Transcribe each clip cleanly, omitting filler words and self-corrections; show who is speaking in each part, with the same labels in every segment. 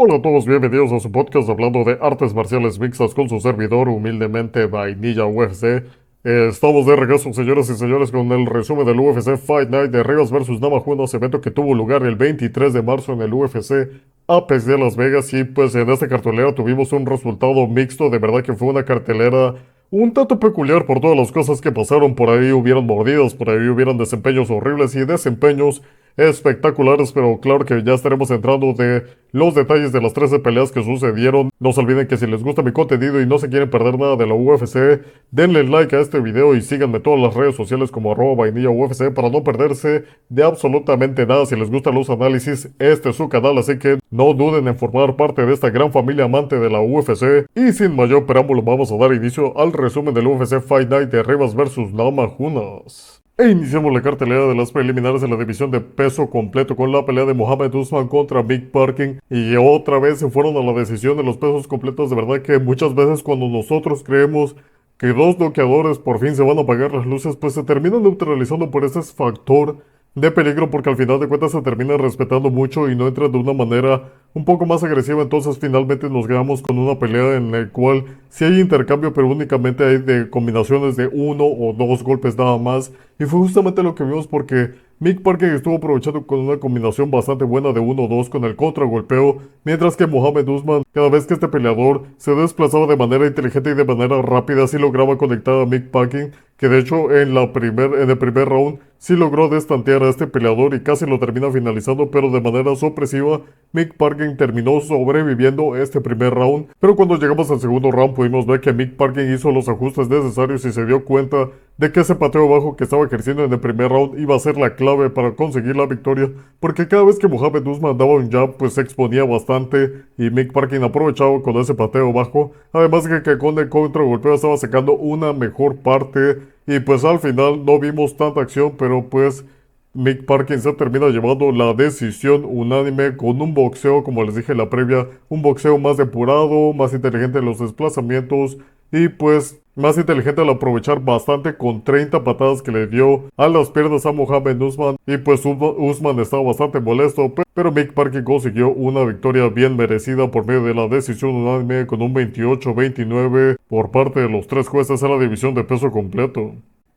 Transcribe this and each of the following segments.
Speaker 1: Hola a todos, bienvenidos a su podcast hablando de artes marciales mixtas con su servidor, humildemente Vainilla UFC. Estamos de regreso, señoras y señores, con el resumen del UFC Fight Night de Rivas vs Namajunas, evento que tuvo lugar el 23 de marzo en el UFC Apex de Las Vegas. Y pues en esta cartelera tuvimos un resultado mixto, de verdad que fue una cartelera un tanto peculiar por todas las cosas que pasaron. Por ahí hubieron mordidas, por ahí hubieron desempeños horribles y desempeños espectaculares, pero claro que ya estaremos entrando de los detalles de las 13 peleas que sucedieron. No se olviden que si les gusta mi contenido y no se quieren perder nada de la UFC, denle like a este video y síganme en todas las redes sociales como @vainilla UFC para no perderse de absolutamente nada. Si les gustan los análisis, este es su canal, así que no duden en formar parte de esta gran familia amante de la UFC. Y sin mayor preámbulo, vamos a dar inicio al resumen del UFC Fight Night de Rivas vs Namajunas. E iniciamos la cartelera de las preliminares de la división de peso completo con la pelea de Mohamed Usman contra Mick Parkin. Y otra vez se fueron a la decisión de los pesos completos. De verdad que muchas veces cuando nosotros creemos que dos noqueadores por fin se van a apagar las luces, pues se terminan neutralizando por ese factor de peligro, porque al final de cuentas se terminan respetando mucho y no entran de una manera un poco más agresiva. Entonces finalmente nos quedamos con una pelea en la cual sí hay intercambio, pero únicamente hay de combinaciones de uno o dos golpes nada más. Y fue justamente lo que vimos, porque Mick Parker estuvo aprovechando con una combinación bastante buena de 1-2 con el contragolpeo, mientras que Mohamed Usman, cada vez que este peleador se desplazaba de manera inteligente y de manera rápida, sí lograba conectar a Mick Parker, que de hecho en el primer round sí logró destantear a este peleador y casi lo termina finalizando, pero de manera sorpresiva Mick Parkin terminó sobreviviendo este primer round. Pero cuando llegamos al segundo round pudimos ver que Mick Parkin hizo los ajustes necesarios y se dio cuenta de que ese pateo bajo que estaba ejerciendo en el primer round iba a ser la clave para conseguir la victoria, porque cada vez que Mohamed Usman daba un jab pues se exponía bastante y Mick Parkin aprovechaba con ese pateo bajo, además de que con el contragolpeo estaba sacando una mejor parte. Y pues al final no vimos tanta acción, pero pues Mick Parkin se termina llevando la decisión unánime con un boxeo, como les dije en la previa, un boxeo más depurado, más inteligente en los desplazamientos y pues más inteligente al aprovechar bastante con 30 patadas que le dio a las piernas a Mohamed Usman. Y pues Usman estaba bastante molesto, pero Mick Parkin consiguió una victoria bien merecida por medio de la decisión unánime con un 28-29 por parte de los tres jueces en la división de peso completo.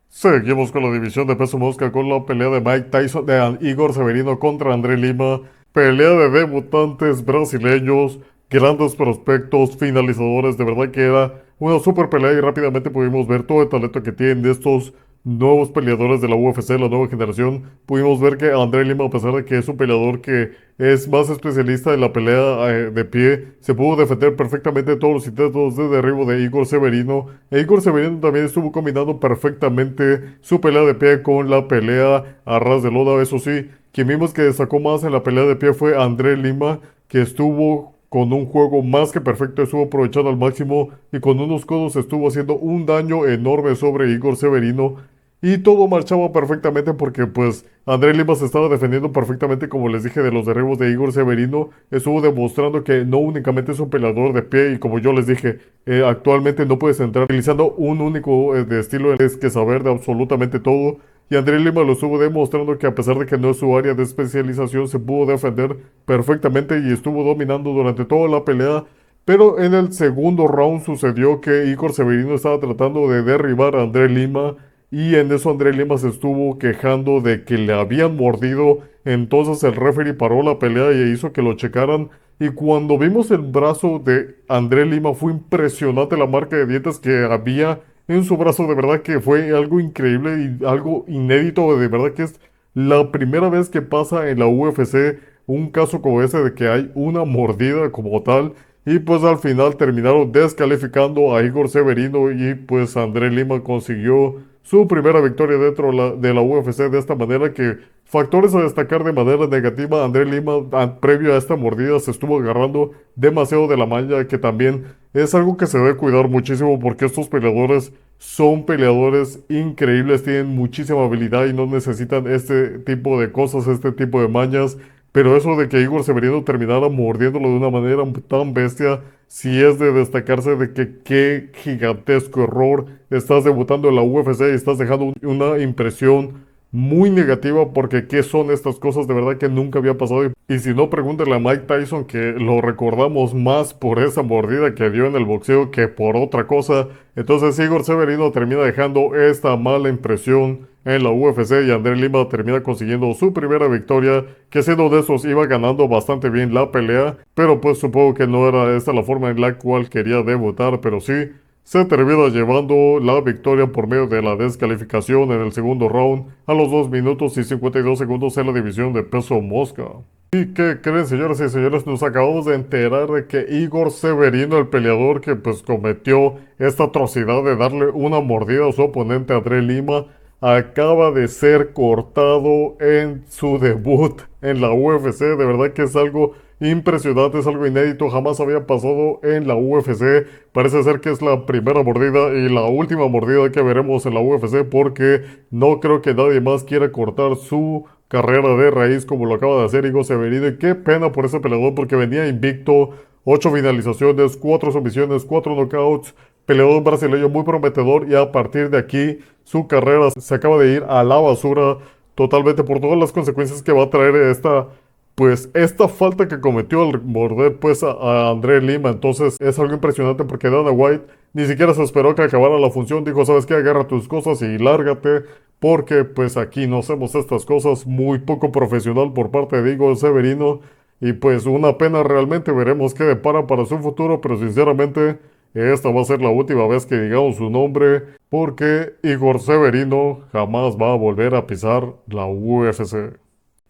Speaker 1: Seguimos con la división de peso mosca con la pelea de Mike Tyson de Igor Severino contra André Lima. Pelea de debutantes brasileños, grandes prospectos, finalizadores. De verdad que era una super pelea y rápidamente pudimos ver todo el talento que tienen de estos nuevos peleadores de la UFC, la nueva generación. Pudimos ver que André Lima, a pesar de que es un peleador que es más especialista en la pelea de pie, se pudo defender perfectamente todos los intentos de derribo de Igor Severino. E Igor Severino también estuvo combinando perfectamente su pelea de pie con la pelea a ras de lona. Eso sí, quien vimos que destacó más en la pelea de pie fue André Lima, que estuvo con un juego más que perfecto, estuvo aprovechando al máximo y con unos codos estuvo haciendo un daño enorme sobre Igor Severino. Y todo marchaba perfectamente porque pues André Lima se estaba defendiendo perfectamente, como les dije, de los derribos de Igor Severino. Estuvo demostrando que no únicamente es un peleador de pie y como yo les dije, actualmente no puedes entrar utilizando un único de estilo, es que saber de absolutamente todo. Y André Lima lo estuvo demostrando que a pesar de que no es su área de especialización, se pudo defender perfectamente y estuvo dominando durante toda la pelea. Pero en el segundo round sucedió que Igor Severino estaba tratando de derribar a André Lima y en eso André Lima se estuvo quejando de que le habían mordido. Entonces el referee paró la pelea y hizo que lo checaran. Y cuando vimos el brazo de André Lima fue impresionante la marca de dientes que había en su brazo. De verdad que fue algo increíble y algo inédito. De verdad que es la primera vez que pasa en la UFC un caso como ese de que hay una mordida como tal. Y pues al final terminaron descalificando a Igor Severino y pues André Lima consiguió su primera victoria dentro de la UFC. De esta manera que factores a destacar de manera negativa, André Lima previo a esta mordida se estuvo agarrando demasiado de la malla, que también es algo que se debe cuidar muchísimo porque estos peleadores son peleadores increíbles, tienen muchísima habilidad y no necesitan este tipo de cosas, este tipo de mañas. Pero eso de que Igor Severino terminara mordiéndolo de una manera tan bestia, sí es de destacarse de que qué gigantesco error. Estás debutando en la UFC y estás dejando una impresión muy negativa porque qué son estas cosas de verdad que nunca había pasado. Y si no, pregúntale a Mike Tyson, que lo recordamos más por esa mordida que dio en el boxeo que por otra cosa. Entonces Igor Severino termina dejando esta mala impresión en la UFC y André Lima termina consiguiendo su primera victoria, que siendo de esos iba ganando bastante bien la pelea, pero pues supongo que no era esta la forma en la cual quería debutar, pero sí, se termina llevando la victoria por medio de la descalificación en el segundo round a los 2 minutos y 52 segundos en la división de peso mosca. ¿Y qué creen, señoras y señores? Nos acabamos de enterar de que Igor Severino, el peleador que pues cometió esta atrocidad de darle una mordida a su oponente André Lima, acaba de ser cortado en su debut en la UFC. De verdad que es algo impresionante, es algo inédito, jamás había pasado en la UFC. Parece ser que es la primera mordida y la última mordida que veremos en la UFC, porque no creo que nadie más quiera cortar su carrera de raíz como lo acaba de hacer Igor Severino. Y qué pena por ese peleador, porque venía invicto, 8 finalizaciones, 4 sumisiones, 4 knockouts, peleador brasileño muy prometedor, y a partir de aquí su carrera se acaba de ir a la basura totalmente por todas las consecuencias que va a traer esta falta que cometió al morder pues a André Lima. Entonces es algo impresionante porque Dana White ni siquiera se esperó que acabara la función, dijo, ¿sabes qué? Agarra tus cosas y lárgate, porque pues aquí no hacemos estas cosas. Muy poco profesional por parte de Igor Severino, y pues una pena realmente. Veremos qué depara para su futuro, pero sinceramente esta va a ser la última vez que digamos su nombre, porque Igor Severino jamás va a volver a pisar la UFC.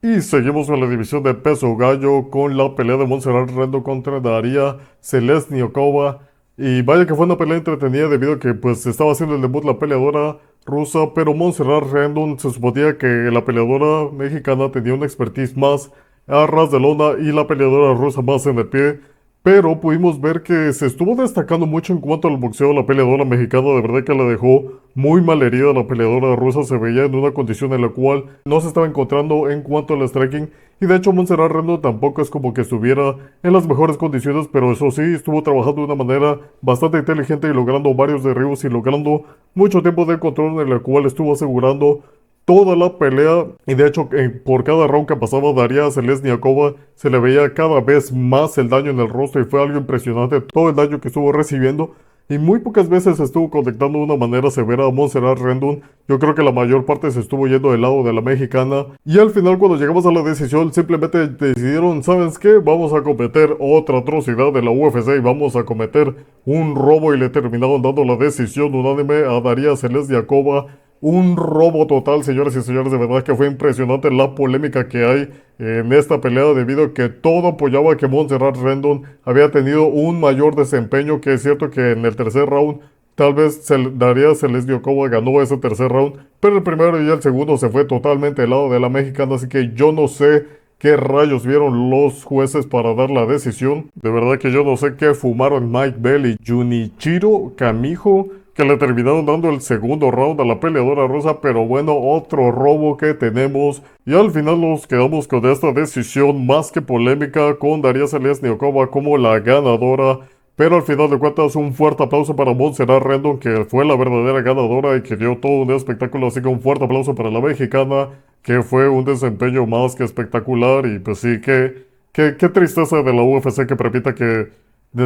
Speaker 1: Y seguimos con la división de peso gallo con la pelea de Montserrat Rendo contra Daria Selesniokova. Y vaya que fue una pelea entretenida debido a que pues estaba haciendo el debut la peleadora rusa, pero Montserrat Rendo se suponía que la peleadora mexicana tenía una expertise más a ras de lona y la peleadora rusa más en el pie. Pero pudimos ver que se estuvo destacando mucho en cuanto al boxeo. La peleadora mexicana de verdad que la dejó muy mal herida. La peleadora rusa se veía en una condición en la cual no se estaba encontrando en cuanto al striking. Y de hecho Montserrat Rendo tampoco es como que estuviera en las mejores condiciones, pero eso sí, estuvo trabajando de una manera bastante inteligente y logrando varios derribos y logrando mucho tiempo de control, en el cual estuvo asegurando toda la pelea. Y de hecho por cada round que pasaba Daria Selesniakova se le veía cada vez más el daño en el rostro, y fue algo impresionante todo el daño que estuvo recibiendo, y muy pocas veces estuvo conectando de una manera severa a Montserrat Rendon. Yo creo que la mayor parte se estuvo yendo del lado de la mexicana, y al final cuando llegamos a la decisión simplemente decidieron, ¿sabes qué? Vamos a cometer otra atrocidad de la UFC y vamos a cometer un robo, y le terminaron dando la decisión unánime a Daria Selesniakova. Un robo total, señores y señores. De verdad que fue impresionante la polémica que hay en esta pelea, debido a que todo apoyaba que Montserrat Rendon había tenido un mayor desempeño. Que es cierto que en el tercer round tal vez Daria Selesniokova ganó ese tercer round, pero el primero y el segundo se fue totalmente del lado de la mexicana. Así que yo no sé qué rayos vieron los jueces para dar la decisión. De verdad que yo no sé qué fumaron Mike Bell y Junichiro Kamijo, que le terminaron dando el segundo round a la peleadora rusa. Pero bueno, otro robo que tenemos, y al final nos quedamos con esta decisión más que polémica, con Daria Selesniokova como la ganadora. Pero al final de cuentas, un fuerte aplauso para Montserrat Rendon, que fue la verdadera ganadora y que dio todo un espectáculo. Así que un fuerte aplauso para la mexicana, que fue un desempeño más que espectacular. Y pues sí, qué tristeza de la UFC que permita que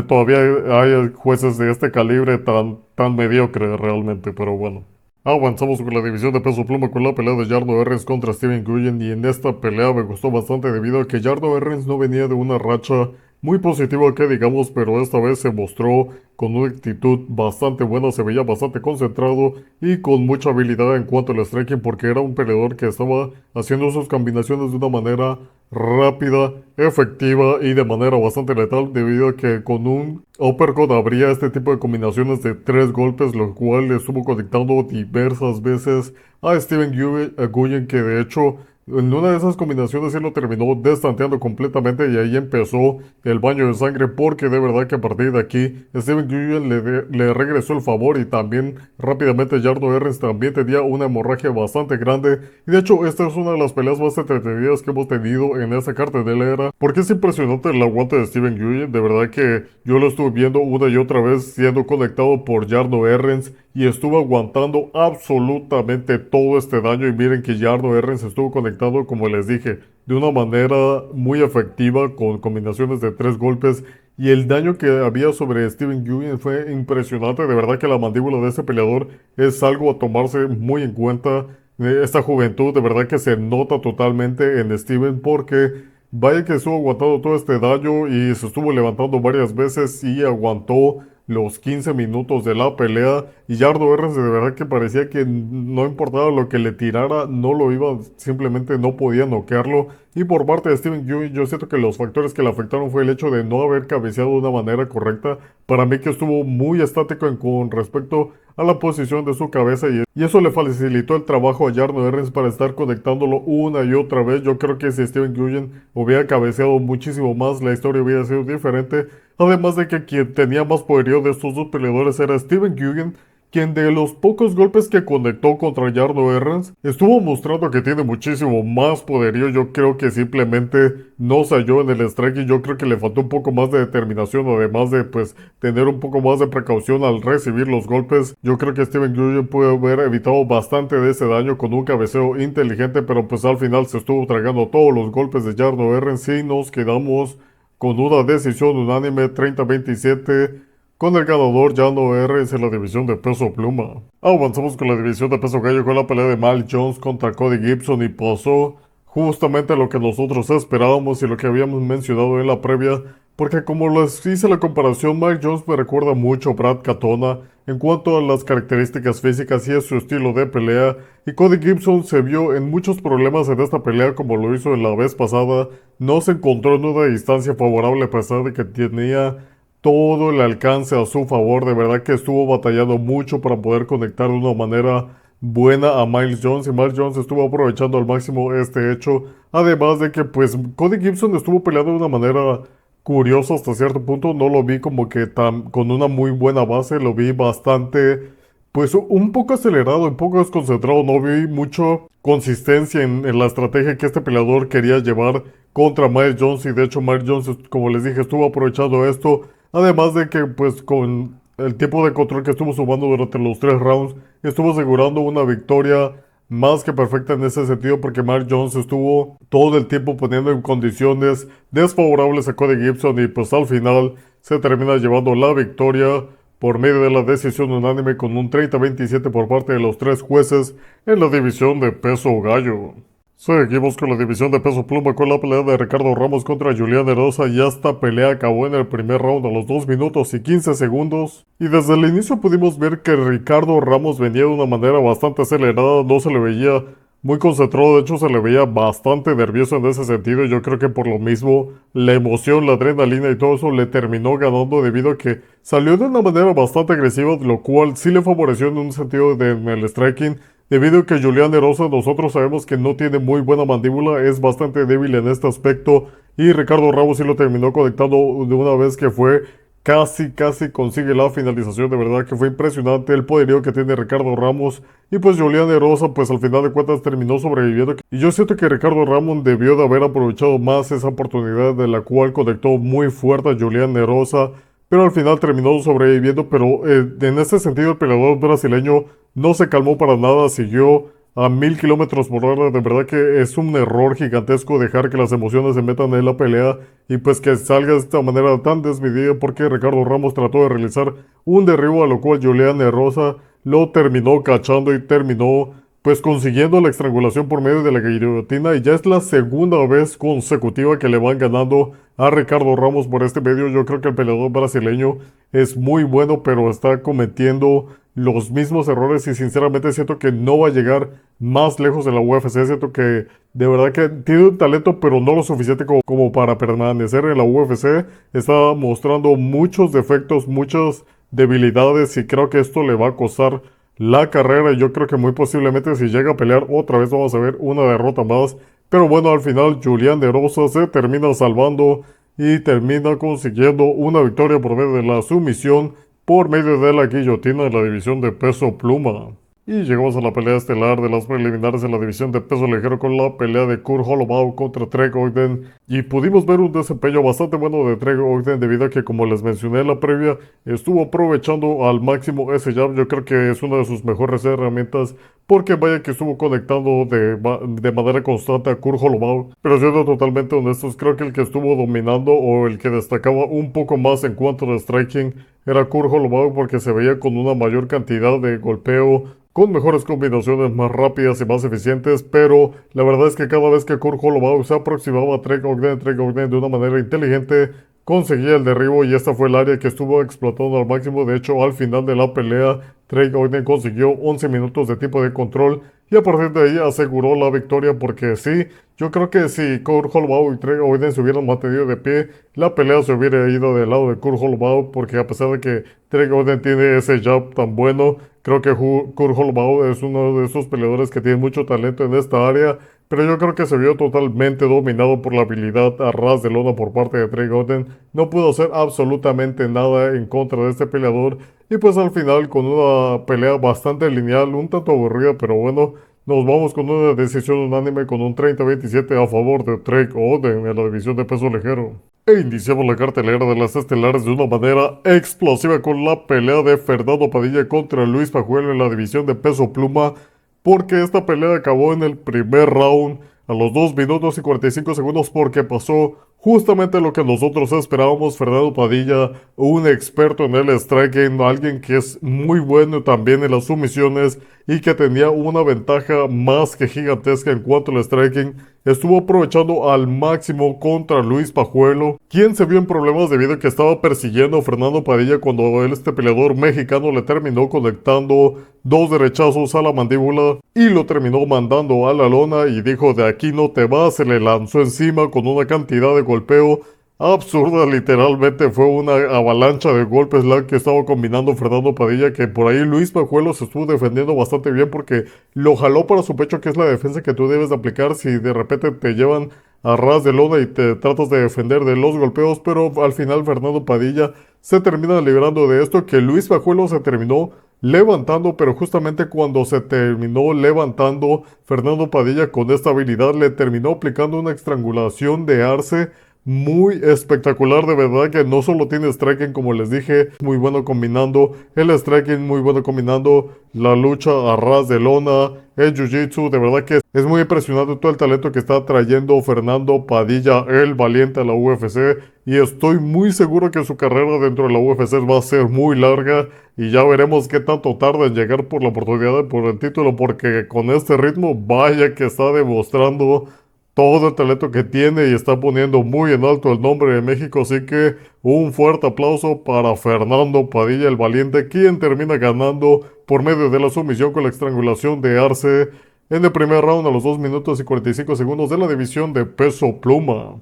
Speaker 1: todavía hay jueces de este calibre tan mediocre realmente. Pero bueno, avanzamos con la división de peso pluma con la pelea de Jarno Errens contra Steven Guyen. Y en esta pelea me gustó bastante debido a que Jarno Errens no venía de una racha muy positiva que digamos, pero esta vez se mostró con una actitud bastante buena, se veía bastante concentrado y con mucha habilidad en cuanto al striking, porque era un peleador que estaba haciendo sus combinaciones de una manera rápida, efectiva y de manera bastante letal, debido a que con un uppercut habría este tipo de combinaciones de 3 golpes, lo cual le estuvo conectando diversas veces a Steven Guyen, que de hecho en una de esas combinaciones él lo terminó destanteando completamente, y ahí empezó el baño de sangre, porque de verdad que a partir de aquí Steven Guyen le regresó el favor, y también rápidamente Jarno Errens también tenía una hemorragia bastante grande. Y de hecho esta es una de las peleas más entretenidas que hemos tenido en esta cartelera, porque es impresionante el aguante de Steven Guyen. De verdad que yo lo estuve viendo una y otra vez siendo conectado por Jarno Errens, y estuvo aguantando absolutamente todo este daño. Y miren que Jarno Errens estuvo conectado, como les dije, de una manera muy efectiva con combinaciones de 3 golpes. Y el daño que había sobre Steven Nguyen fue impresionante. De verdad que la mandíbula de este peleador es algo a tomarse muy en cuenta. Esta juventud de verdad que se nota totalmente en Steven, porque vaya que estuvo aguantando todo este daño y se estuvo levantando varias veces y aguantó los 15 minutos de la pelea. Y Jarno Errens de verdad que parecía que no importaba lo que le tirara, no lo iba, simplemente no podía noquearlo. Y por parte de Steven Yeun, yo siento que los factores que le afectaron fue el hecho de no haber cabeceado de una manera correcta. Para mí que estuvo muy estático con respecto a la posición de su cabeza, y eso le facilitó el trabajo a Jarno Errens para estar conectándolo una y otra vez. Yo creo que si Steven Yeun hubiera cabeceado muchísimo más, la historia hubiera sido diferente. Además de que quien tenía más poderío de estos dos peleadores era Steven Yeun, quien de los pocos golpes que conectó contra Jarno Errens estuvo mostrando que tiene muchísimo más poderío. Yo creo que simplemente no se halló en el striking. Yo creo que le faltó un poco más de determinación, además de pues tener un poco más de precaución al recibir los golpes. Yo creo que Steven Yeun puede haber evitado bastante de ese daño con un cabeceo inteligente, pero pues al final se estuvo tragando todos los golpes de Jarno Errens y nos quedamos con una decisión unánime 30-27 con el ganador Jarno Errens en la división de peso pluma. Avanzamos con la división de peso gallo con la pelea de Mike Jones contra Cody Gibson, y pasó justamente lo que nosotros esperábamos y lo que habíamos mencionado en la previa, porque como les hice la comparación, Mike Jones me recuerda mucho a Brad Katona en cuanto a las características físicas y a su estilo de pelea, y Cody Gibson se vio en muchos problemas en esta pelea como lo hizo en la vez pasada. No se encontró en una distancia favorable a pesar de que tenía todo el alcance a su favor. De verdad que estuvo batallando mucho para poder conectar de una manera buena a Miles Jones, y Miles Jones estuvo aprovechando al máximo este hecho. Además de que pues Cody Gibson estuvo peleando de una manera curiosa hasta cierto punto. No lo vi como que con una muy buena base, lo vi bastante pues un poco acelerado, un poco desconcentrado. No vi mucho consistencia en la estrategia que este peleador quería llevar contra Miles Jones, y de hecho Miles Jones, como les dije, estuvo aprovechando esto. Además de que pues con el tiempo de control que estuvo sumando durante los 3 rounds, estuvo asegurando una victoria más que perfecta en ese sentido, porque Mark Jones estuvo todo el tiempo poniendo en condiciones desfavorables a Cody Gibson, y pues al final se termina llevando la victoria por medio de la decisión unánime con un 30-27 por parte de los 3 jueces en la división de peso gallo. Seguimos con la división de peso pluma con la pelea de Ricardo Ramos contra Julián Erosa, y esta pelea acabó en el primer round a los 2 minutos y 15 segundos. Y desde el inicio pudimos ver que Ricardo Ramos venía de una manera bastante acelerada, no se le veía muy concentrado, de hecho se le veía bastante nervioso en ese sentido. Y yo creo que por lo mismo la emoción, la adrenalina y todo eso le terminó ganando, debido a que salió de una manera bastante agresiva, lo cual sí le favoreció en un sentido en el striking. Debido a que Julián Erosa, nosotros sabemos que no tiene muy buena mandíbula, es bastante débil en este aspecto, y Ricardo Ramos sí lo terminó conectando de una vez que fue casi consigue la finalización. De verdad que fue impresionante el poderío que tiene Ricardo Ramos, y pues Julián Erosa pues al final de cuentas terminó sobreviviendo. Y yo siento que Ricardo Ramos debió de haber aprovechado más esa oportunidad, de la cual conectó muy fuerte a Julián Erosa, pero al final terminó sobreviviendo. Pero en este sentido el peleador brasileño no se calmó para nada, siguió a 1000 km/h. De verdad que es un error gigantesco dejar que las emociones se metan en la pelea y pues que salga de esta manera tan desmedida, porque Ricardo Ramos trató de realizar un derribo, a lo cual Julián Erosa lo terminó cachando y terminó pues consiguiendo la estrangulación por medio de la guillotina, y ya es la segunda vez consecutiva que le van ganando a Ricardo Ramos por este medio. Yo creo que el peleador brasileño es muy bueno, pero está cometiendo los mismos errores, y sinceramente siento que no va a llegar más lejos en la UFC. Siento que de verdad que tiene un talento, pero no lo suficiente como para permanecer en la UFC. Está mostrando muchos defectos, muchas debilidades, y creo que esto le va a costar la carrera. Y yo creo que muy posiblemente si llega a pelear otra vez vamos a ver una derrota más. Pero bueno, al final Julián Erosa se termina salvando y termina consiguiendo una victoria por medio de la sumisión por medio de la guillotina en la división de peso pluma. Y llegamos a la pelea estelar de las preliminares en la división de peso ligero con la pelea de Kurt Holobaugh contra Trent Ogden. Y pudimos ver un desempeño bastante bueno de Trent Ogden debido a que, como les mencioné en la previa, estuvo aprovechando al máximo ese jab. Yo creo que es una de sus mejores herramientas porque vaya que estuvo conectando de manera constante a Kurt Holobaugh. Pero siendo totalmente honestos, creo que el que estuvo dominando o el que destacaba un poco más en cuanto a striking era Kurt Holobaugh porque se veía con una mayor cantidad de golpeo, con mejores combinaciones más rápidas y más eficientes, pero la verdad es que cada vez que Kurt Holobaugh se aproximaba a Trent Ogden de una manera inteligente, conseguía el derribo y esta fue el área que estuvo explotando al máximo. De hecho, al final de la pelea, Trent Ogden consiguió 11 minutos de tiempo de control y a partir de ahí aseguró la victoria porque sí, yo creo que si Kurt Holobaugh y Trent Ogden se hubieran mantenido de pie, la pelea se hubiera ido del lado de Kurt Holobaugh porque a pesar de que Trent Ogden tiene ese jab tan bueno, creo que Kurt Holobaugh es uno de esos peleadores que tiene mucho talento en esta área, pero yo creo que se vio totalmente dominado por la habilidad a ras de lona por parte de Trent Ogden. No pudo hacer absolutamente nada en contra de este peleador y pues al final con una pelea bastante lineal, un tanto aburrida, pero bueno, nos vamos con una decisión unánime con un 30-27 a favor de Trent Ogden en la división de peso ligero. E iniciamos la cartelera de las estelares de una manera explosiva con la pelea de Fernando Padilla contra Luis Pajuelo en la división de peso pluma, porque esta pelea acabó en el primer round a los 2 minutos y 45 segundos porque pasó justamente lo que nosotros esperábamos. Fernando Padilla, un experto en el striking, alguien que es muy bueno también en las sumisiones y que tenía una ventaja más que gigantesca en cuanto al striking, estuvo aprovechando al máximo contra Luis Pajuelo, quien se vio en problemas debido a que estaba persiguiendo a Fernando Padilla cuando este peleador mexicano le terminó conectando 2 derechazos a la mandíbula y lo terminó mandando a la lona y dijo: de aquí no te vas. Se le lanzó encima con una cantidad de golpeo absurda. Literalmente fue una avalancha de golpes la que estaba combinando Fernando Padilla, que por ahí Luis Pajuelo se estuvo defendiendo bastante bien porque lo jaló para su pecho, que es la defensa que tú debes de aplicar si de repente te llevan a ras de lona y te tratas de defender de los golpeos. Pero al final Fernando Padilla se termina librando de esto, que Luis Pajuelo se terminó levantando, pero justamente cuando se terminó levantando, Fernando Padilla con esta habilidad le terminó aplicando una estrangulación de arce muy espectacular. De verdad que no solo tiene striking, como les dije, muy bueno combinando el striking, muy bueno combinando la lucha a ras de lona, el jiu-jitsu. De verdad que es muy impresionante todo el talento que está trayendo Fernando Padilla, el valiente, a la UFC, y estoy muy seguro que su carrera dentro de la UFC va a ser muy larga y ya veremos qué tanto tarda en llegar por la oportunidad por el título, porque con este ritmo vaya que está demostrando todo el talento que tiene y está poniendo muy en alto el nombre de México. Así que un fuerte aplauso para Fernando Padilla, el valiente, quien termina ganando por medio de la sumisión con la estrangulación de arce en el primer round a los 2 minutos y 45 segundos de la división de peso pluma.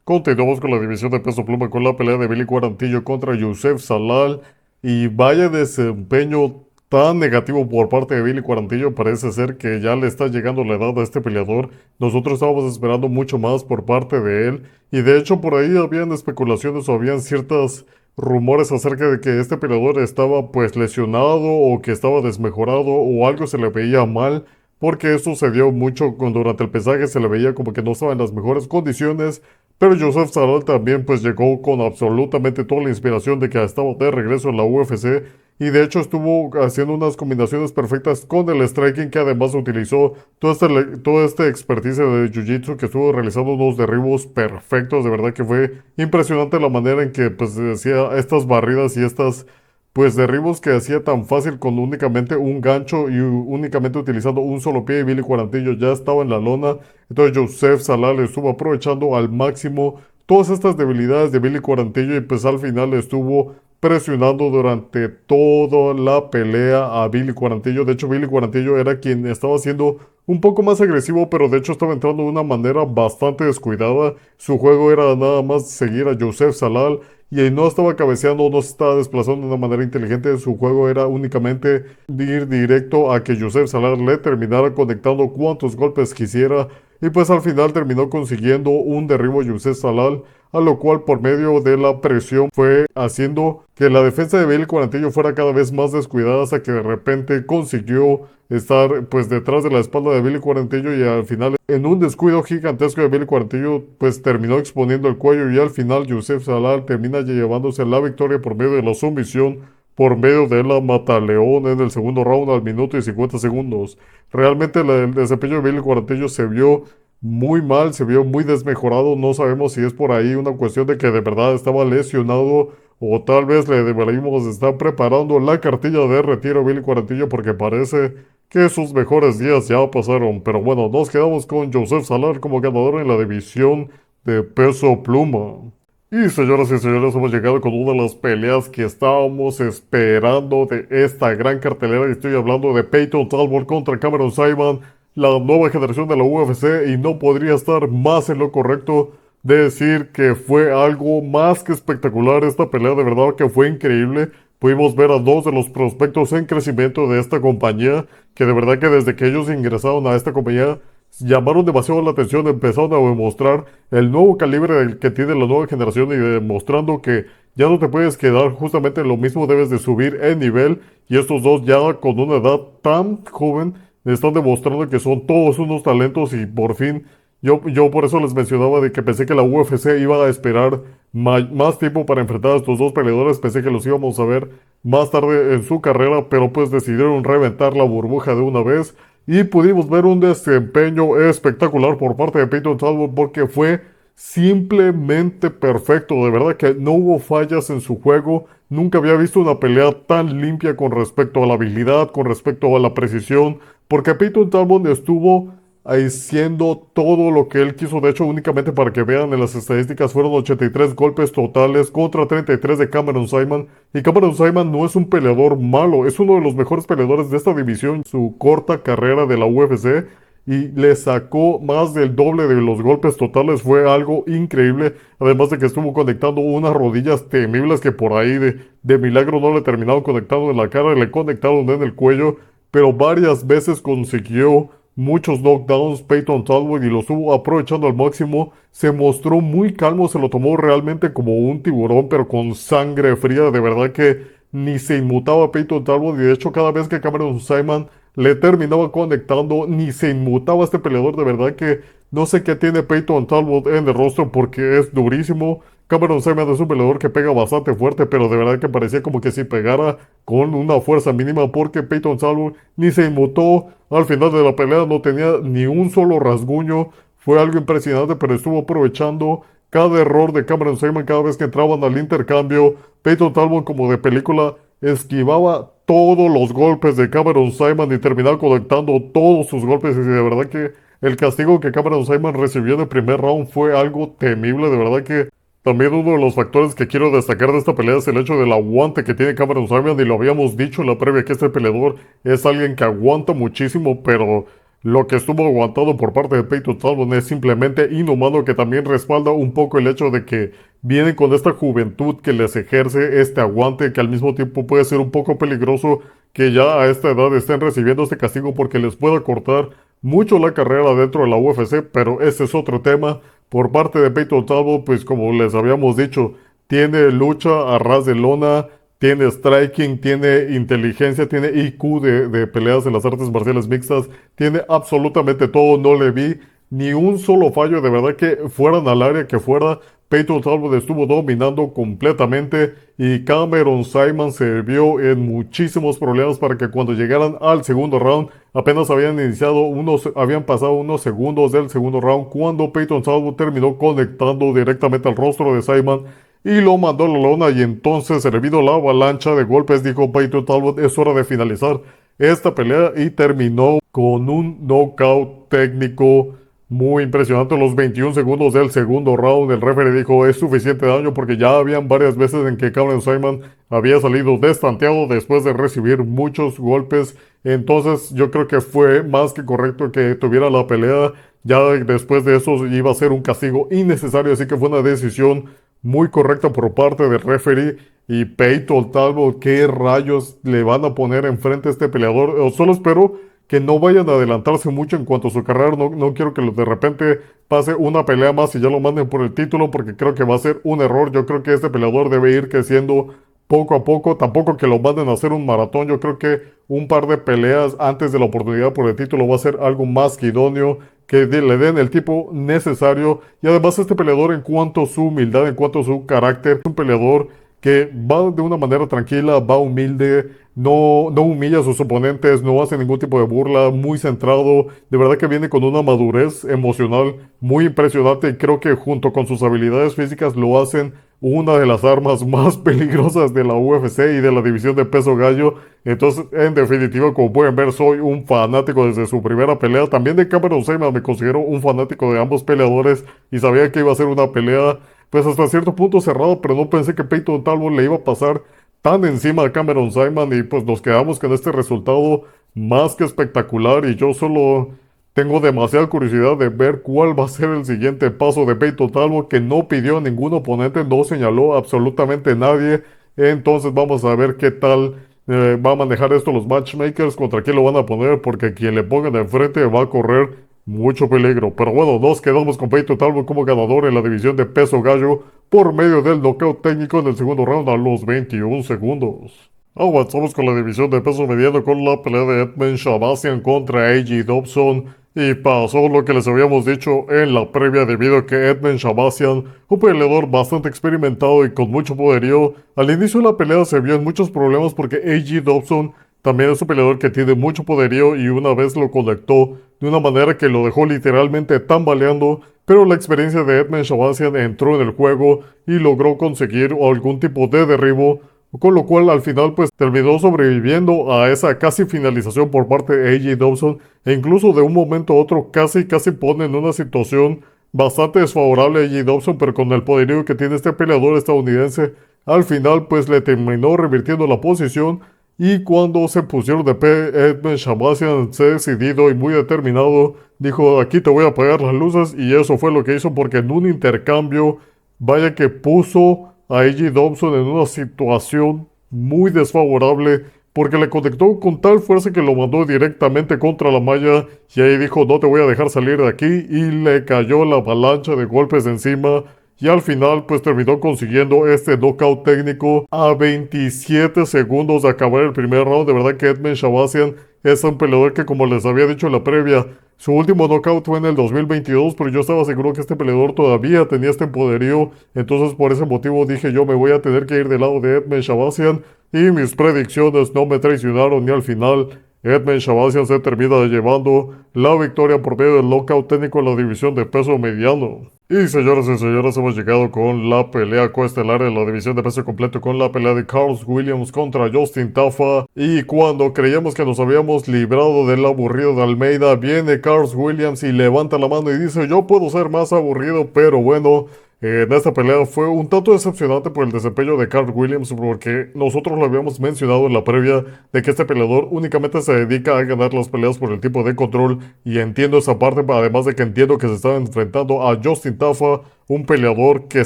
Speaker 1: Continuamos con la división de peso pluma con la pelea de Billy Quarantillo contra Youssef Zalal, y vaya desempeño tan negativo por parte de Billy Quarantillo. Parece ser que ya le está llegando la edad a este peleador. Nosotros estábamos esperando mucho más por parte de él y de hecho por ahí habían especulaciones o habían ciertos rumores acerca de que este peleador estaba pues lesionado o que estaba desmejorado o algo se le veía mal, porque esto se dio mucho durante el pesaje, se le veía como que no estaba en las mejores condiciones. Pero Youssef Zalal también pues llegó con absolutamente toda la inspiración de que estaba de regreso en la UFC y de hecho estuvo haciendo unas combinaciones perfectas con el striking, que además utilizó toda esta expertise de Jiu-Jitsu, que estuvo realizando unos derribos perfectos. De verdad que fue impresionante la manera en que pues hacía estas barridas y estas pues derribos que hacía tan fácil con únicamente un gancho y únicamente utilizando un solo pie, y Billy Quarantillo ya estaba en la lona. Entonces Youssef Zalal estuvo aprovechando al máximo todas estas debilidades de Billy Quarantillo y pues al final estuvo presionando durante toda la pelea a Billy Quarantillo. De hecho, Billy Quarantillo era quien estaba siendo un poco más agresivo, pero de hecho estaba entrando de una manera bastante descuidada. Su juego era nada más seguir a Youssef Zalal y no estaba cabeceando, no se estaba desplazando de una manera inteligente. Su juego era únicamente ir directo a que Youssef Zalal le terminara conectando cuantos golpes quisiera. Y pues al final terminó consiguiendo un derribo Youssef Zalal a lo cual por medio de la presión fue haciendo que la defensa de Billy Quarantillo fuera cada vez más descuidada hasta que de repente consiguió estar pues detrás de la espalda de Billy Quarantillo y al final en un descuido gigantesco de Billy Quarantillo pues terminó exponiendo el cuello y al final Youssef Zalal termina llevándose la victoria por medio de la sumisión por medio de la Mataleón en el segundo round al minuto y 50 segundos. Realmente el desempeño de Billy Quarantillo se vio muy mal, se vio muy desmejorado. No sabemos si es por ahí una cuestión de que de verdad estaba lesionado o tal vez le deberíamos estar preparando la cartilla de retiro a Billy Quarantillo porque parece que sus mejores días ya pasaron. Pero bueno, nos quedamos con Youssef Zalal como ganador en la división de peso pluma. Y señoras y señores, hemos llegado con una de las peleas que estábamos esperando de esta gran cartelera. Y estoy hablando de Peyton Talbot contra Cameron Saaiman, la nueva generación de la UFC. Y no podría estar más en lo correcto de decir que fue algo más que espectacular esta pelea. De verdad que fue increíble. Pudimos ver a dos de los prospectos en crecimiento de esta compañía, que de verdad que desde que ellos ingresaron a esta compañía llamaron demasiado la atención, empezaron a demostrar el nuevo calibre que tiene la nueva generación y demostrando que ya no te puedes quedar justamente en lo mismo, debes de subir el nivel y estos dos ya con una edad tan joven están demostrando que son todos unos talentos y por fin yo por eso les mencionaba de que pensé que la UFC iba a esperar más tiempo para enfrentar a estos dos peleadores, pensé que los íbamos a ver más tarde en su carrera, pero pues decidieron reventar la burbuja de una vez y pudimos ver un desempeño espectacular por parte de Peyton Talbot porque fue simplemente perfecto. De verdad que no hubo fallas en su juego. Nunca había visto una pelea tan limpia con respecto a la habilidad, con respecto a la precisión, porque Peyton Talbot estuvo haciendo todo lo que él quiso. De hecho, únicamente para que vean en las estadísticas, fueron 83 golpes totales contra 33 de Cameron Saaiman. Y Cameron Saaiman no es un peleador malo, es uno de los mejores peleadores de esta división. Su corta carrera de la UFC y le sacó más del doble de los golpes totales. Fue algo increíble. Además de que estuvo conectando unas rodillas temibles que por ahí de milagro no le terminaron conectando en la cara, le conectaron en el cuello. Pero varias veces consiguió muchos knockdowns Peyton Talbot y lo estuvo aprovechando al máximo. Se mostró muy calmo, se lo tomó realmente como un tiburón, pero con sangre fría. De verdad que ni se inmutaba Peyton Talbot y de hecho cada vez que Cameron Saaiman le terminaba conectando, ni se inmutaba este peleador. De verdad que no sé qué tiene Peyton Talbot en el rostro porque es durísimo. Cameron Saaiman es un peleador que pega bastante fuerte, pero de verdad que parecía como que si pegara con una fuerza mínima porque Peyton Talbot ni se inmutó. Al final de la pelea no tenía ni un solo rasguño. Fue algo impresionante, pero estuvo aprovechando cada error de Cameron Saaiman cada vez que entraban al intercambio. Peyton Talbot, como de película, esquivaba todos los golpes de Cameron Saaiman y terminaba conectando todos sus golpes. Y de verdad que el castigo que Cameron Saaiman recibió en el primer round fue algo temible. De verdad que también uno de los factores que quiero destacar de esta pelea es el hecho del aguante que tiene Cameron Saaiman, y lo habíamos dicho en la previa que este peleador es alguien que aguanta muchísimo, pero lo que estuvo aguantado por parte de Peyton Talbot es simplemente inhumano, que también respalda un poco el hecho de que vienen con esta juventud que les ejerce este aguante, que al mismo tiempo puede ser un poco peligroso que ya a esta edad estén recibiendo este castigo porque les puede cortar mucho la carrera dentro de la UFC, pero ese es otro tema. Por parte de Peyton Talbot, pues como les habíamos dicho, tiene lucha a ras de lona, tiene striking, tiene inteligencia, tiene IQ de peleas en las artes marciales mixtas, tiene absolutamente todo. No le vi ni un solo fallo, de verdad que fueran al área que fuera. Peyton Talbot estuvo dominando completamente y Cameron Saaiman se vio en muchísimos problemas para que cuando llegaran al segundo round apenas habían pasado unos segundos del segundo round cuando Peyton Talbot terminó conectando directamente al rostro de Saaiman y lo mandó a la lona, y entonces debido a la avalancha de golpes dijo Peyton Talbot es hora de finalizar esta pelea y terminó con un knockout técnico muy impresionante. Los 21 segundos del segundo round, el referee dijo es suficiente daño porque ya habían varias veces en que Cameron Saaiman había salido destanteado después de recibir muchos golpes. Entonces yo creo que fue más que correcto que tuviera la pelea. Ya después de eso iba a ser un castigo innecesario, así que fue una decisión muy correcta por parte del referee. Y Peyton Talbot, ¿qué rayos le van a poner enfrente a este peleador? Solo espero que no vayan a adelantarse mucho en cuanto a su carrera. No quiero que de repente pase una pelea más y ya lo manden por el título, porque creo que va a ser un error. Yo creo que este peleador debe ir creciendo poco a poco, tampoco que lo manden a hacer un maratón. Yo creo que un par de peleas antes de la oportunidad por el título va a ser algo más que idóneo, que le den el tipo necesario. Y además este peleador, en cuanto a su humildad, en cuanto a su carácter, es un peleador que va de una manera tranquila, va humilde, no humilla a sus oponentes, no hace ningún tipo de burla, muy centrado. De verdad que viene con una madurez emocional muy impresionante, y creo que junto con sus habilidades físicas lo hacen una de las armas más peligrosas de la UFC y de la división de peso gallo. Entonces, en definitiva, como pueden ver, soy un fanático desde su primera pelea. También de Cameron Saaiman me considero un fanático de ambos peleadores y sabía que iba a ser una pelea, pues hasta cierto punto cerrado, pero no pensé que Peyton Talbot le iba a pasar tan encima a Cameron Saaiman, y pues nos quedamos con este resultado más que espectacular. Y yo solo tengo demasiada curiosidad de ver cuál va a ser el siguiente paso de Peyton Talbot, que no pidió a ningún oponente, no señaló absolutamente nadie. Entonces vamos a ver qué tal va a manejar esto los matchmakers, contra quién lo van a poner, porque quien le pongan enfrente va a correr mucho peligro. Pero bueno, nos quedamos con Peyton Talbot como ganador en la división de peso gallo por medio del nocaut técnico en el segundo round a los 21 segundos. Avanzamos con la división de peso mediano con la pelea de Edmen Shahbazyan contra A.J. Dobson. Y pasó lo que les habíamos dicho en la previa, debido a que Edmen Shahbazyan, un peleador bastante experimentado y con mucho poderío, al inicio de la pelea se vio en muchos problemas porque A.J. Dobson también es un peleador que tiene mucho poderío, y una vez lo conectó de una manera que lo dejó literalmente tambaleando. Pero la experiencia de Edmen Shahbazyan entró en el juego y logró conseguir algún tipo de derribo, con lo cual al final pues terminó sobreviviendo a esa casi finalización por parte de A.J. Dobson, e incluso de un momento a otro casi pone en una situación bastante desfavorable a A.J. Dobson, pero con el poderío que tiene este peleador estadounidense, al final pues le terminó revirtiendo la posición. Y cuando se pusieron de pie, Edmen Shahbazyan, decidido y muy determinado, dijo: aquí te voy a apagar las luces. Y eso fue lo que hizo, porque en un intercambio, vaya que puso a A.J. Dobson en una situación muy desfavorable, porque le conectó con tal fuerza que lo mandó directamente contra la malla. Y ahí dijo: no te voy a dejar salir de aquí, y le cayó la avalancha de golpes encima. Y al final pues terminó consiguiendo este knockout técnico a 27 segundos de acabar el primer round. De verdad que Edmen Shahbazyan es un peleador que, como les había dicho en la previa, su último knockout fue en el 2022, pero yo estaba seguro que este peleador todavía tenía este poderío. Entonces por ese motivo dije: yo me voy a tener que ir del lado de Edmen Shahbazyan, y mis predicciones no me traicionaron, y al final Edmen Shahbazyan se termina llevando la victoria por medio del knockout técnico en la división de peso mediano. Y señoras y señores, hemos llegado con la pelea coestelar en la división de peso completo, con la pelea de Carl Williams contra Justin Tafa. Y cuando creíamos que nos habíamos librado del aburrido de Almeida, viene Carl Williams y levanta la mano y dice: yo puedo ser más aburrido. Pero bueno, en esta pelea fue un tanto decepcionante por el desempeño de Carl Williams, porque nosotros lo habíamos mencionado en la previa de que este peleador únicamente se dedica a ganar las peleas por el tipo de control, y entiendo esa parte, además de que entiendo que se están enfrentando a Justin Tafa, un peleador que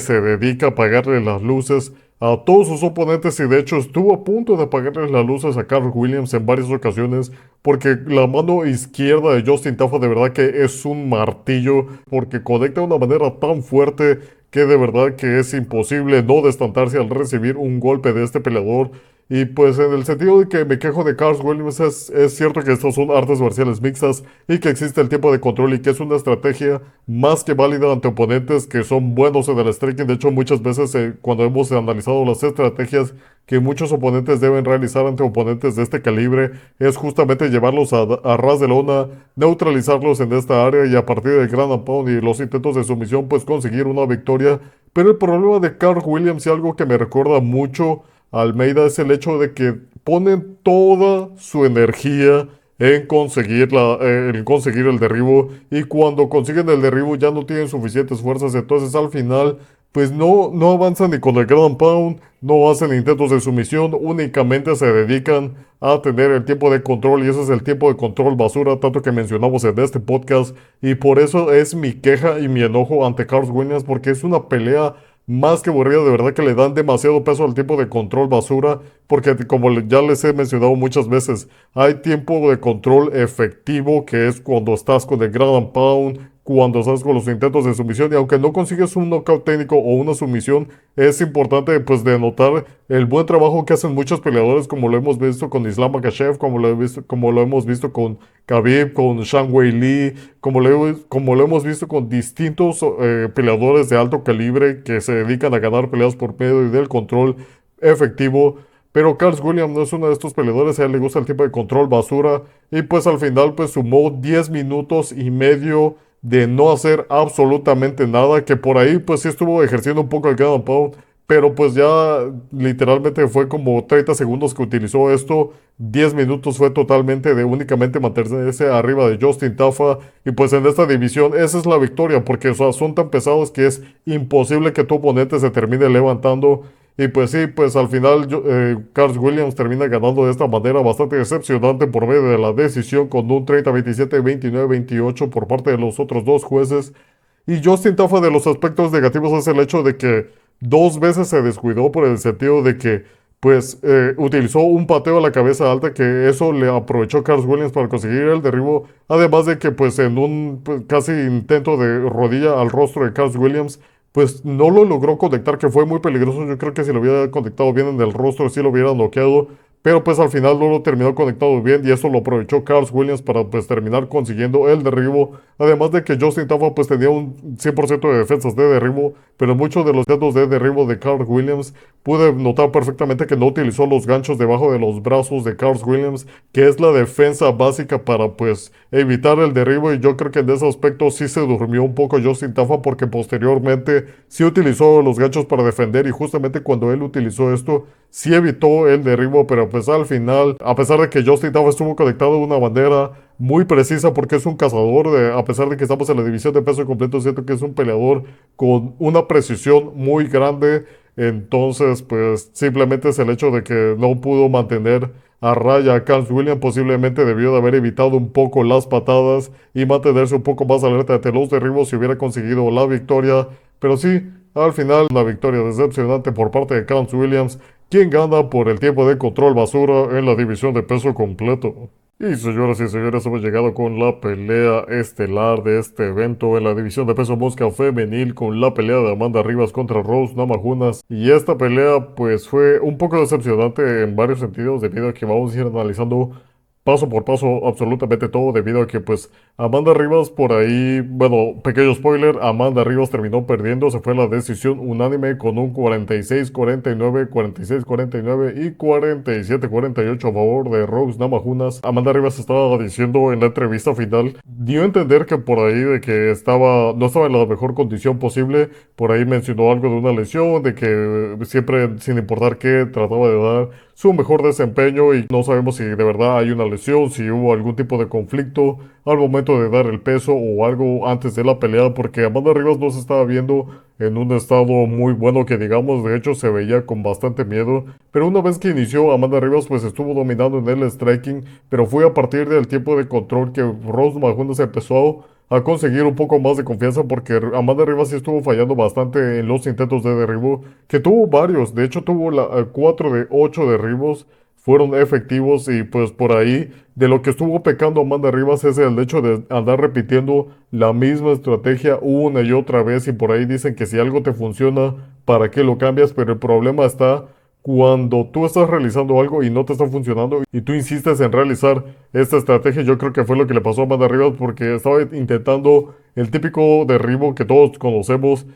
Speaker 1: se dedica a apagarle las luces a todos sus oponentes, y de hecho estuvo a punto de apagarle las luces a Carl Williams en varias ocasiones, porque la mano izquierda de Justin Tafa de verdad que es un martillo, porque conecta de una manera tan fuerte que de verdad que es imposible no destantarse al recibir un golpe de este peleador. Y pues en el sentido de que me quejo de Carl Williams, es cierto que estos son artes marciales mixtas y que existe el tiempo de control, y que es una estrategia más que válida ante oponentes que son buenos en el striking. De hecho, muchas veces cuando hemos analizado las estrategias que muchos oponentes deben realizar ante oponentes de este calibre, es justamente llevarlos a ras de lona, neutralizarlos en esta área, y a partir del ground and pound y los intentos de sumisión pues conseguir una victoria. Pero el problema de Carl Williams, y algo que me recuerda mucho Almeida, es el hecho de que ponen toda su energía en en conseguir el derribo, y cuando consiguen el derribo ya no tienen suficientes fuerzas. Entonces al final pues no avanzan ni con el ground pound, no hacen intentos de sumisión, únicamente se dedican a tener el tiempo de control, y ese es el tiempo de control basura, tanto que mencionamos en este podcast. Y por eso es mi queja y mi enojo ante Carl Williams, porque es una pelea más que aburrida, de verdad que le dan demasiado peso al tiempo de control basura, porque como ya les he mencionado muchas veces, hay tiempo de control efectivo, que es cuando estás con el ground and pound, cuando estás con los intentos de sumisión, y aunque no consigues un knockout técnico o una sumisión, es importante pues denotar el buen trabajo que hacen muchos peleadores, como lo hemos visto con Islam Makhachev, como lo hemos visto con Khabib, con Zhang Weili, como lo hemos visto con distintos peleadores de alto calibre que se dedican a ganar peleas por medio del control efectivo. Pero Carl Williams no es uno de estos peleadores, a él le gusta el tipo de control basura. Y pues al final pues sumó 10 minutos y medio de no hacer absolutamente nada, que por ahí pues sí estuvo ejerciendo un poco el ground and pound, pero pues ya literalmente fue como 30 segundos que utilizó esto. 10 minutos fue totalmente de únicamente mantenerse arriba de Justin Tafa. Y pues en esta división esa es la victoria, porque o sea, son tan pesados que es imposible que tu oponente se termine levantando. Y pues sí, pues al final Carl Williams termina ganando de esta manera bastante decepcionante por medio de la decisión con un 30-27, 29-28 por parte de los otros dos jueces. Y Justin Tafa, de los aspectos negativos es el hecho de que dos veces se descuidó, por el sentido de que pues utilizó un pateo a la cabeza alta, que eso le aprovechó Carl Williams para conseguir el derribo, además de que pues en un pues, casi intento de rodilla al rostro de Carl Williams, pues no lo logró conectar, que fue muy peligroso. Yo creo que si lo hubiera conectado bien en el rostro sí lo hubiera noqueado, pero pues al final no lo terminó conectado bien, y eso lo aprovechó Carl Williams para pues terminar consiguiendo el derribo. Además de que Justin Tafa pues tenía un 100% de defensas de derribo, pero muchos de los intentos de derribo de Carl Williams pude notar perfectamente que no utilizó los ganchos debajo de los brazos de Carl Williams, que es la defensa básica para pues evitar el derribo. Y yo creo que en ese aspecto sí se durmió un poco Justin Tafa, porque posteriormente sí utilizó los ganchos para defender, y justamente cuando él utilizó esto sí evitó el derribo. Pero pues al final, a pesar de que Justin Tafa estuvo conectado a una bandera muy precisa, porque es un cazador, a pesar de que estamos en la división de peso completo, siento que es un peleador con una precisión muy grande. Entonces pues simplemente es el hecho de que no pudo mantener a raya a Carl Williams. Posiblemente debió de haber evitado un poco las patadas y mantenerse un poco más alerta ante los derribos si hubiera conseguido la victoria. Pero sí, al final una victoria decepcionante por parte de Carl Williams, quien gana por el tiempo de control basura en la división de peso completo. Y señoras y señores, hemos llegado con la pelea estelar de este evento en la división de peso mosca femenil, con la pelea de Amanda Ribas contra Rose Namajunas. Y esta pelea pues fue un poco decepcionante en varios sentidos, debido a que vamos a ir analizando paso por paso absolutamente todo, debido a que pues Amanda Ribas por ahí, bueno, pequeño spoiler, Amanda Ribas terminó perdiendo, se fue a la decisión unánime con un 46-49, 46-49 y 47-48 a favor de Rose Namajunas. Amanda Ribas estaba diciendo en la entrevista final, dio a entender que por ahí de que no estaba en la mejor condición posible. Por ahí mencionó algo de una lesión, de que siempre, sin importar qué, trataba de dar su mejor desempeño, y no sabemos si de verdad hay una lesión, si hubo algún tipo de conflicto al momento de dar el peso o algo antes de la pelea, porque Amanda Ribas no se estaba viendo en un estado muy bueno, que digamos. De hecho se veía con bastante miedo. Pero una vez que inició, Amanda Ribas pues estuvo dominando en el striking, pero fue a partir del tiempo de control que Rose Namajunas empezó a conseguir un poco más de confianza, porque Amanda Ribas sí estuvo fallando bastante en los intentos de derribo, que tuvo varios. De hecho tuvo 4 de 8 derribos fueron efectivos. Y pues por ahí de lo que estuvo pecando Amanda Ribas es el hecho de andar repitiendo la misma estrategia una y otra vez. Y por ahí dicen que si algo te funciona, ¿para qué lo cambias? Pero el problema está cuando tú estás realizando algo y no te está funcionando, y tú insistes en realizar esta estrategia. Yo creo que fue lo que le pasó a Amanda Ribas, porque estaba intentando el típico derribo que todos conocemos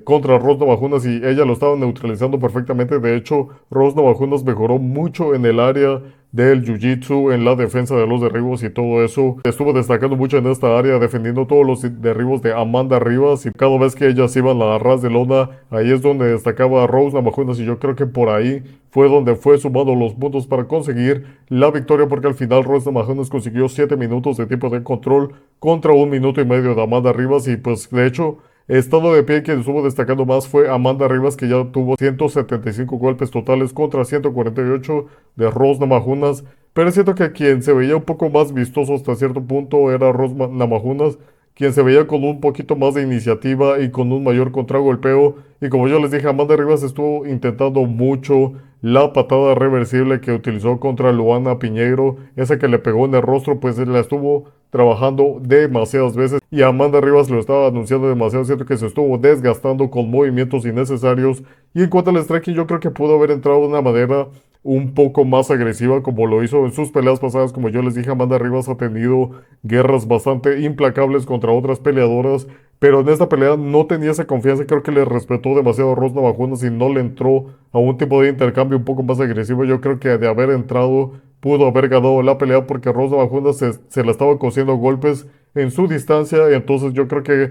Speaker 1: contra Rose Namajunas, y ella lo estaba neutralizando perfectamente. De hecho, Rose Namajunas mejoró mucho en el área del jiu-jitsu, en la defensa de los derribos y todo eso. Estuvo destacando mucho en esta área, defendiendo todos los derribos de Amanda Ribas, y cada vez que ellas iban a ras de lona, ahí es donde destacaba Rose Namajunas. Y yo creo que por ahí fue donde fue sumando los puntos para conseguir la victoria, porque al final Rose Namajunas consiguió 7 minutos de tiempo de control contra 1 minuto y medio de Amanda Ribas. Y pues de hecho, estando de pie, quien estuvo destacando más fue Amanda Ribas, que ya tuvo 175 golpes totales contra 148 de Rose Namajunas. Pero es cierto que quien se veía un poco más vistoso hasta cierto punto era Rose Namajunas, quien se veía con un poquito más de iniciativa y con un mayor contragolpeo. Y como yo les dije, Amanda Rivas estuvo intentando mucho la patada reversible que utilizó contra Luana Piñeiro, esa que le pegó en el rostro, pues la estuvo trabajando demasiadas veces y Amanda Rivas lo estaba anunciando demasiado, siento que se estuvo desgastando con movimientos innecesarios. Y en cuanto al striking, yo creo que pudo haber entrado de una manera un poco más agresiva como lo hizo en sus peleas pasadas. Como yo les dije, Amanda Rivas ha tenido guerras bastante implacables contra otras peleadoras, pero en esta pelea no tenía esa confianza. Creo que le respetó demasiado a Rose Navajunas y no le entró a un tipo de intercambio un poco más agresivo. Yo creo que de haber entrado pudo haber ganado la pelea porque Rose Navajunas se la estaba cosiendo golpes en su distancia. Entonces yo creo que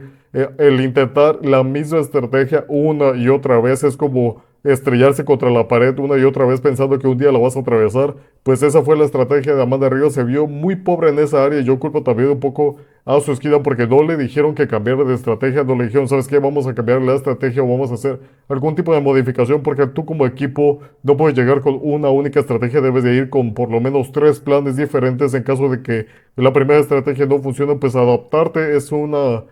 Speaker 1: el intentar la misma estrategia una y otra vez es como estrellarse contra la pared una y otra vez pensando que un día la vas a atravesar. Pues esa fue la estrategia de Amanda Rivas. Se vio muy pobre en esa área y yo culpo también un poco a su esquina porque no le dijeron que cambiara de estrategia, no le dijeron, ¿sabes qué? Vamos a cambiar la estrategia o vamos a hacer algún tipo de modificación porque tú como equipo no puedes llegar con una única estrategia, debes de ir con por lo menos 3 planes diferentes en caso de que la primera estrategia no funcione. Pues adaptarte es una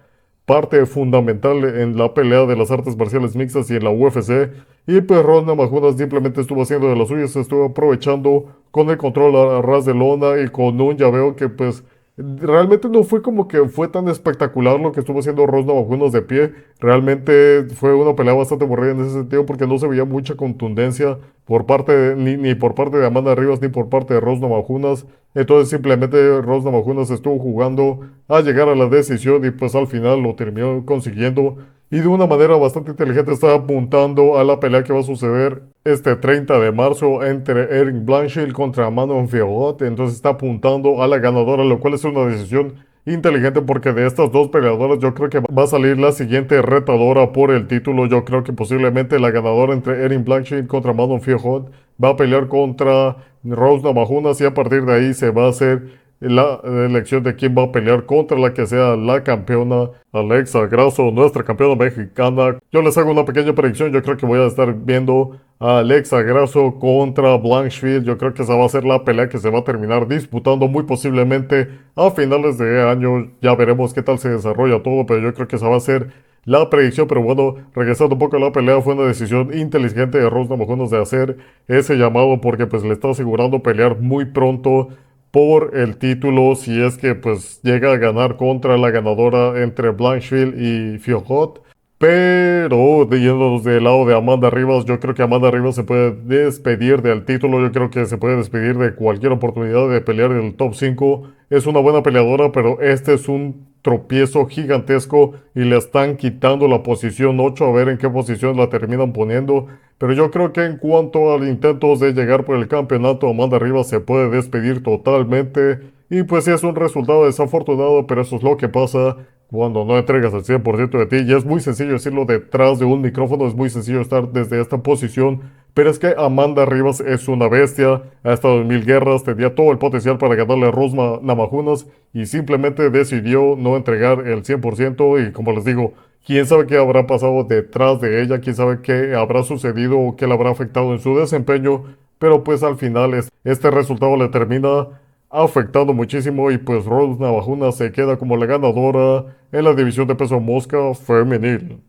Speaker 1: parte fundamental en la pelea de las artes marciales mixtas y en la UFC. Y pues Ron Namajunas simplemente estuvo haciendo de las suyas, estuvo aprovechando con el control a ras de lona y con un llaveo que pues realmente no fue como que fue tan espectacular lo que estuvo haciendo Ron Namajunas de pie. Realmente fue una pelea bastante aburrida en ese sentido porque no se veía mucha contundencia por parte ni por parte de Amanda Rivas ni por parte de Ros Namajunas. Entonces simplemente Ros Namajunas estuvo jugando a llegar a la decisión y pues al final lo terminó consiguiendo. Y de una manera bastante inteligente está apuntando a la pelea que va a suceder este 30 de marzo entre Erin Blanchfield contra Manon Fiorot. Entonces está apuntando a la ganadora, lo cual es una decisión inteligente porque de estas dos peleadoras yo creo que va a salir la siguiente retadora por el título. Yo creo que posiblemente la ganadora entre Erin Blanchfield contra Manon Fiorot va a pelear contra Rose Namajunas y a partir de ahí se va a hacer la elección de quién va a pelear contra la que sea la campeona Alexa Grasso, nuestra campeona mexicana. Yo les hago una pequeña predicción, yo creo que voy a estar viendo a Alexa Grasso contra Blanchfield. Yo creo que esa va a ser la pelea que se va a terminar disputando muy posiblemente a finales de año. Ya veremos qué tal se desarrolla todo, pero yo creo que esa va a ser la predicción. Pero bueno, regresando un poco a la pelea, fue una decisión inteligente de Rose Namajunas de hacer ese llamado porque pues le está asegurando pelear muy pronto por el título si es que pues llega a ganar contra la ganadora entre Blanchfield y Fiorot. Pero yéndonos del lado de Amanda Rivas, yo creo que Amanda Rivas se puede despedir del título, yo creo que se puede despedir de cualquier oportunidad de pelear en el top 5. Es una buena peleadora, pero este es un tropiezo gigantesco y le están quitando la posición 8, a ver en qué posición la terminan poniendo. Pero yo creo que en cuanto al intento de llegar por el campeonato, Amanda Rivas se puede despedir totalmente. Y pues sí es un resultado desafortunado, pero eso es lo que pasa cuando no entregas el 100% de ti. Y es muy sencillo decirlo detrás de un micrófono, es muy sencillo estar desde esta posición. Pero es que Amanda Rivas es una bestia, ha estado en 1000 guerras, tenía todo el potencial para ganarle a Rosma Namajunas y simplemente decidió no entregar el 100%. Y como les digo, quién sabe qué habrá pasado detrás de ella, quién sabe qué habrá sucedido o qué le habrá afectado en su desempeño. Pero pues al final este resultado le termina afectando muchísimo y pues Rose Navajunas se queda como la ganadora en la división de peso mosca femenil.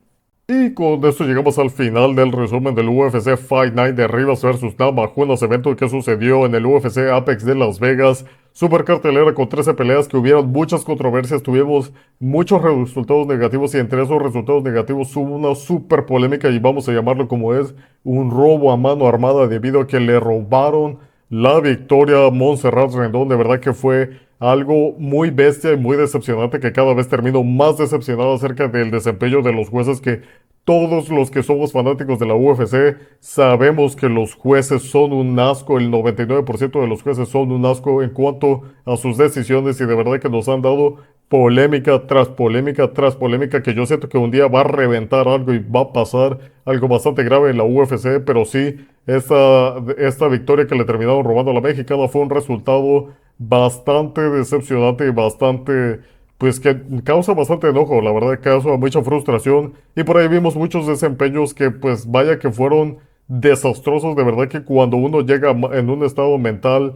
Speaker 1: Y con esto llegamos al final del resumen del UFC Fight Night de Rivas vs Namajunas, evento que sucedió en el UFC Apex de Las Vegas. Super cartelera con 13 peleas que hubieron muchas controversias, tuvimos muchos resultados negativos y entre esos resultados negativos hubo una super polémica y vamos a llamarlo como es, un robo a mano armada debido a que le robaron la victoria a Montserrat Rendón. De verdad que fue algo muy bestia y muy decepcionante que cada vez termino más decepcionado acerca del desempeño de los jueces que todos los que somos fanáticos de la UFC sabemos que los jueces son un asco, el 99% de los jueces son un asco en cuanto a sus decisiones y de verdad que nos han dado polémica tras polémica tras polémica que yo siento que un día va a reventar algo y va a pasar algo bastante grave en la UFC, pero sí, esta victoria que le terminaron robando a la mexicana fue un resultado bastante decepcionante y bastante, pues que causa bastante enojo, la verdad causa mucha frustración y por ahí vimos muchos desempeños que pues vaya que fueron desastrosos. De verdad que cuando uno llega en un estado mental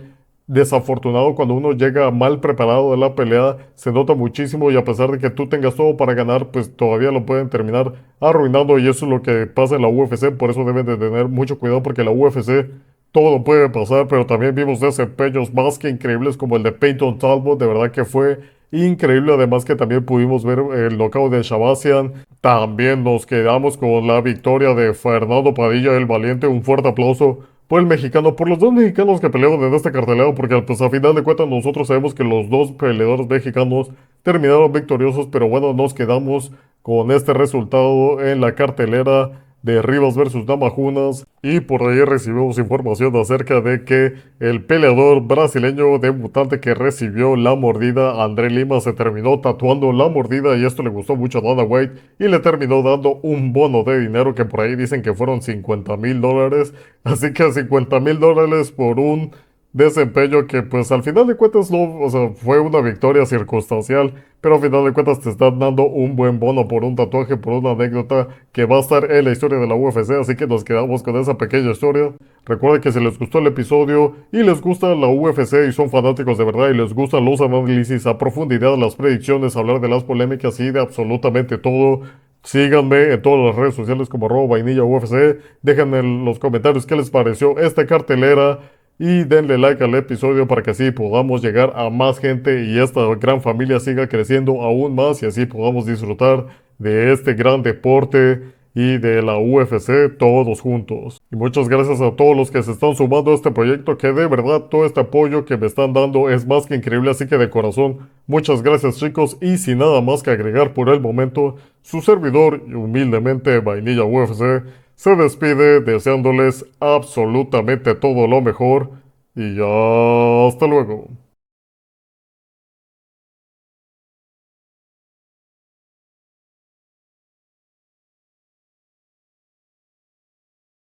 Speaker 1: desafortunado cuando uno llega mal preparado de la pelea, se nota muchísimo y a pesar de que tú tengas todo para ganar, pues todavía lo pueden terminar arruinando y eso es lo que pasa en la UFC, por eso deben de tener mucho cuidado porque en la UFC todo puede pasar, pero también vimos desempeños más que increíbles como el de Peyton Talbot, de verdad que fue increíble, además que también pudimos ver el knockout de Shabasian, también nos quedamos con la victoria de Fernando Padilla, el valiente, un fuerte aplauso por el mexicano, por los dos mexicanos que pelearon en este cartelero, porque pues a final de cuentas nosotros sabemos que los dos peleadores mexicanos terminaron victoriosos, pero bueno, nos quedamos con este resultado en la cartelera de Rivas versus Namajunas y por ahí recibimos información acerca de que el peleador brasileño debutante que recibió la mordida, André Lima, se terminó tatuando la mordida y esto le gustó mucho a Dana White y le terminó dando un bono de dinero que por ahí dicen que fueron $50,000, así que $50,000 por un desempeño que pues al final de cuentas no, o sea, fue una victoria circunstancial, pero al final de cuentas te están dando un buen bono por un tatuaje, por una anécdota que va a estar en la historia de la UFC, así que nos quedamos con esa pequeña historia. Recuerden que si les gustó el episodio y les gusta la UFC y son fanáticos de verdad y les gustan los análisis a profundidad, las predicciones, hablar de las polémicas y de absolutamente todo, síganme en todas las redes sociales como @vainilla UFC, déjenme en los comentarios qué les pareció esta cartelera y denle like al episodio para que así podamos llegar a más gente y esta gran familia siga creciendo aún más y así podamos disfrutar de este gran deporte y de la UFC todos juntos. Y muchas gracias a todos los que se están sumando a este proyecto, que de verdad todo este apoyo que me están dando es más que increíble, así que de corazón, muchas gracias chicos y sin nada más que agregar por el momento, su servidor y humildemente Vainilla UFC se despide deseándoles absolutamente todo lo mejor y hasta luego.